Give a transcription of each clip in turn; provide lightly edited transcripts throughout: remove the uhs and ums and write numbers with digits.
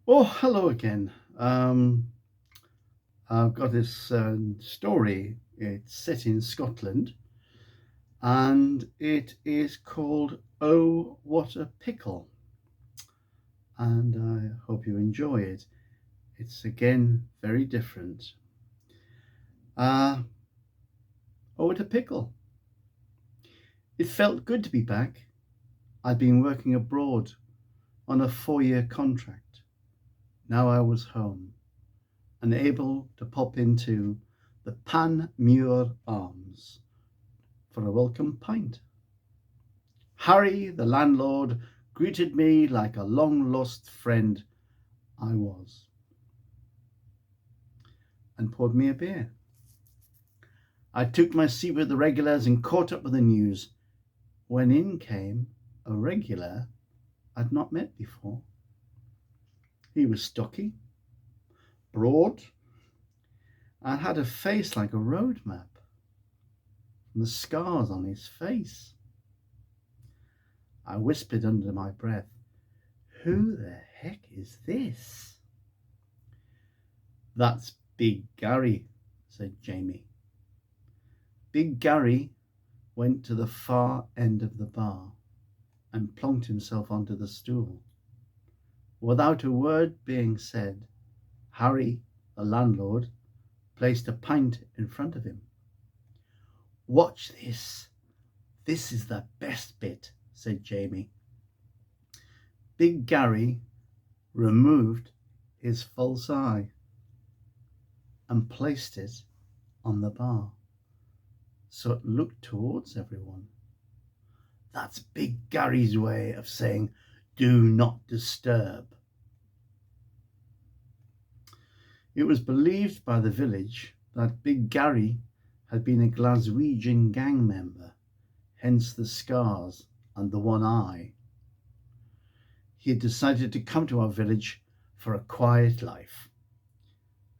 Oh, hello again. I've got this story. It's set in Scotland and it is called Oh, What a Pickle. And I hope you enjoy it. It's again very different. Uh, oh, what a pickle. It felt good to be back. I'd been working abroad on a 4-year contract. Now I was home and able to pop into the Panmure Arms for a welcome pint. Harry, the landlord, greeted me like a long lost friend I was and poured me a beer. I took my seat with the regulars and caught up with the news when in came a regular I'd not met before. He was stocky, broad, and had a face like a road map, and the scars on his face. I whispered under my breath, "Who the heck is this?" "That's Big Gary," said Jamie. Big Gary went to the far end of the bar and plonked himself onto the stool. Without a word being said, Harry, the landlord, placed a pint in front of him. "Watch this. This is the best bit," said Jamie. Big Gary removed his false eye and placed it on the bar so it looked towards everyone. That's Big Gary's way of saying, "Do not disturb." It was believed by the village that Big Gary had been a Glaswegian gang member, hence the scars and the one eye. He had decided to come to our village for a quiet life.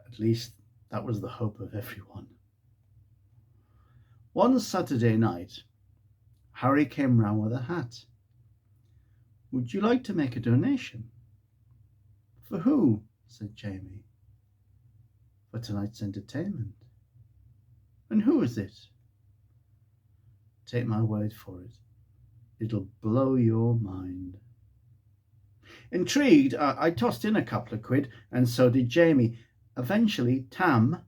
At least that was the hope of everyone. One Saturday night, Harry came round with a hat. "Would you like to make a donation?" "For who?" said Jamie. "For tonight's entertainment." "And who is it?" "Take my word for it, it'll blow your mind." Intrigued, I tossed in a couple of quid, and so did Jamie. Eventually, Tam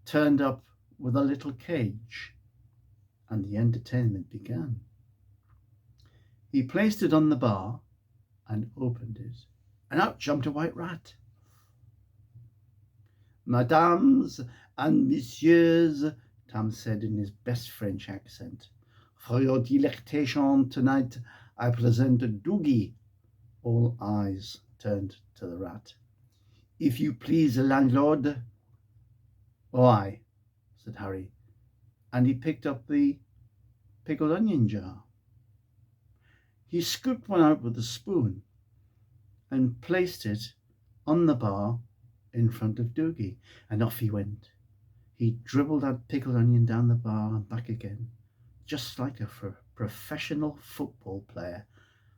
turned up with a little cage, and the entertainment began. He placed it on the bar and opened it, and out jumped a white rat. "Mesdames and messieurs," Tam said in his best French accent, "for your delectation tonight, I present Doogie." All eyes turned to the rat. "If you please, landlord." "Oh, aye," said Harry, and he picked up the pickled onion jar. He scooped one out with a spoon and placed it on the bar in front of Doogie, and off he went. He dribbled that pickled onion down the bar and back again, just like a professional football player.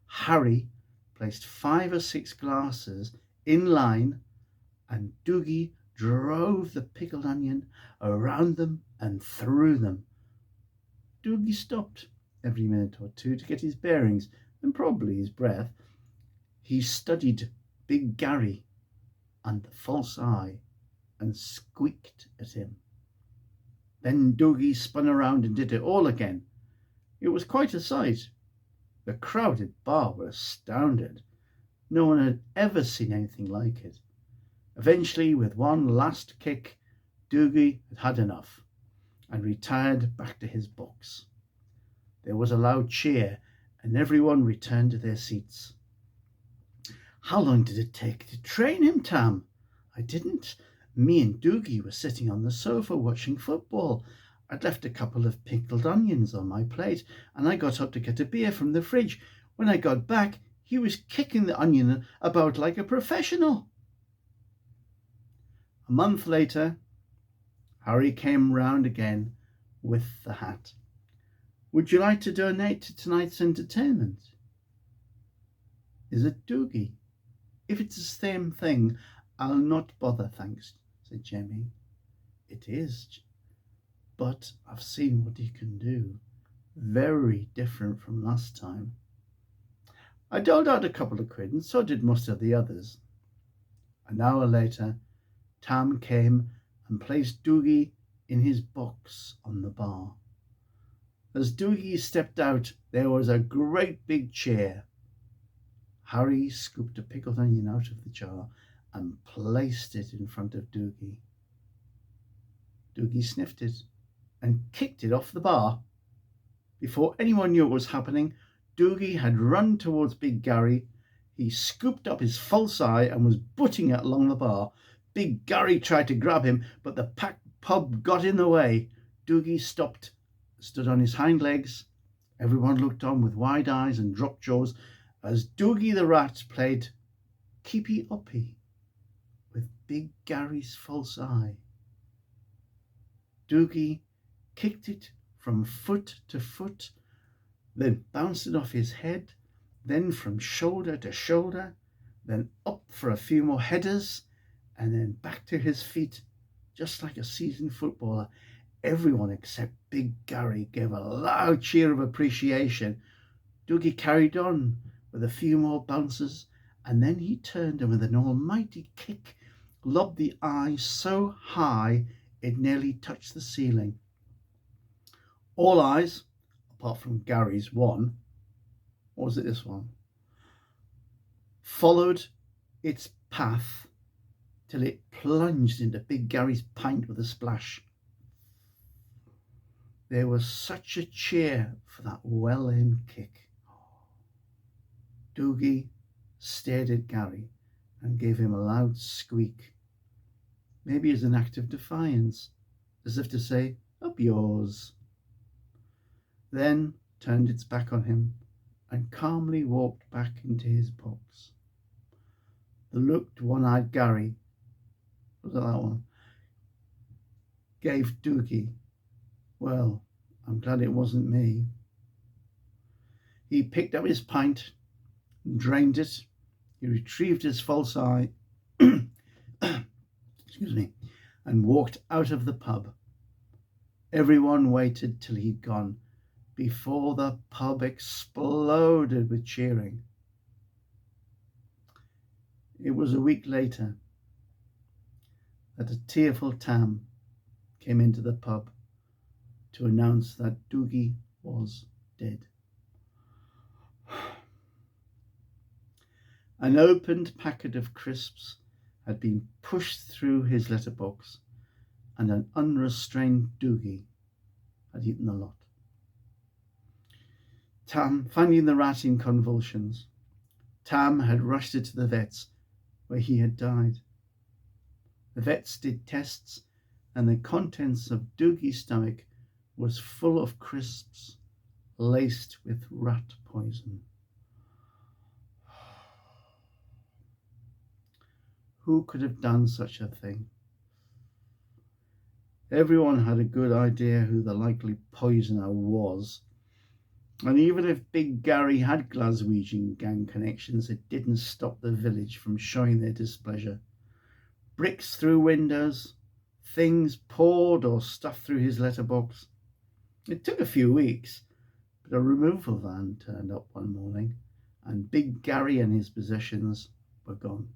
Harry placed 5 or 6 glasses in line, and Doogie drove the pickled onion around them and through them. Doogie stopped every minute or two to get his bearings and probably his breath. He studied Big Gary and the false eye and squeaked at him. Then Doogie spun around and did it all again. It was quite a sight. The crowded bar were astounded. No one had ever seen anything like it. Eventually, with one last kick, Doogie had had enough and retired back to his box. There was a loud cheer, and everyone returned to their seats. "How long did it take to train him, Tam?" "I didn't. Me and Doogie were sitting on the sofa watching football. I'd left a couple of pickled onions on my plate, and I got up to get a beer from the fridge. When I got back, he was kicking the onion about like a professional." A month later, Harry came round again with the hat. "Would you like to donate to tonight's entertainment?" "Is it Doogie?" If it's the same thing, I'll not bother, thanks, said Jemmy. It is, but I've seen what he can do. Very different from last time. I doled out a couple of quid, and so did most of the others. An hour later, Tam came and placed Doogie in his box on the bar. As Doogie stepped out, there was a great big chair. Harry scooped a pickled onion out of the jar and placed it in front of Doogie. Doogie sniffed it and kicked it off the bar. Before anyone knew what was happening, Doogie had run towards Big Gary. He scooped up his false eye and was butting it along the bar. Big Gary tried to grab him, but the packed pub got in the way. Doogie stood on his hind legs. Everyone looked on with wide eyes and dropped jaws as Doogie the rat played keepy uppy with Big Gary's false eye. Doogie kicked it from foot to foot, then bounced it off his head, then from shoulder to shoulder, then up for a few more headers, and then back to his feet, just like a seasoned footballer. Everyone except Big Gary gave a loud cheer of appreciation. Doogie carried on with a few more bounces, and then he turned and with an almighty kick lobbed the eye so high it nearly touched the ceiling. All eyes, apart from Gary's one, or was it this one, followed its path till it plunged into Big Gary's pint with a splash. There was such a cheer for that well-aimed kick. Doogie stared at Gary and gave him a loud squeak, maybe as an act of defiance, as if to say, "Up yours," then turned its back on him and calmly walked back into his box. The looked one-eyed Gary, was it that one, gave Doogie, "Well, I'm glad it wasn't me." He picked up his pint, drained it, he retrieved his false eye, excuse me, and walked out of the pub. Everyone waited till he'd gone before the pub exploded with cheering. It was a week later that a tearful Tam came into the pub to announce that Doogie was dead. An opened packet of crisps had been pushed through his letterbox, and an unrestrained Doogie had eaten the lot. Tam, finding the rat in convulsions, Tam had rushed it to the vet's, where he had died. The vets did tests, and the contents of Doogie's stomach was full of crisps laced with rat poison. Who could have done such a thing? Everyone had a good idea who the likely poisoner was, and even if Big Gary had Glaswegian gang connections, it didn't stop the village from showing their displeasure. Bricks through windows, things poured or stuffed through his letterbox. It took a few weeks, but a removal van turned up one morning, and Big Gary and his possessions were gone.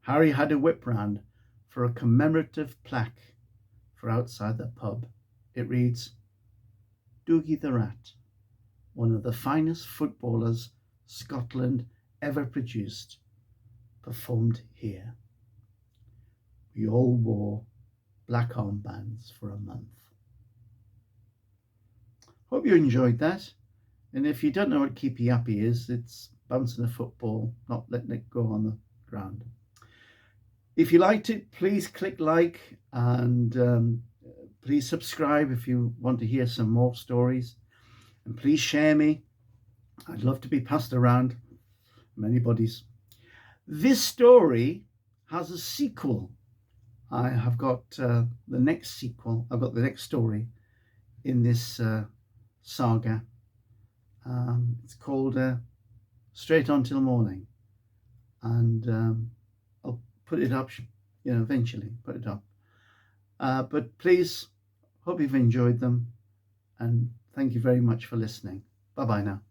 Harry had a whip round for a commemorative plaque for outside the pub. It reads, "Doogie the Rat, one of the finest footballers Scotland ever produced, performed here. We all wore black armbands for a month." Hope you enjoyed that. And if you don't know what keepy uppy is, it's bouncing a football, not letting it go on the ground. If you liked it, please click like, and please subscribe if you want to hear some more stories. And please share me. I'd love to be passed around many bodies. This story has a sequel. I have got the next sequel. I've got the next story in this saga. It's called Straight On Till Morning. and I'll put it up, eventually put it up. But please, hope you've enjoyed them, and thank you very much for listening. Bye bye now.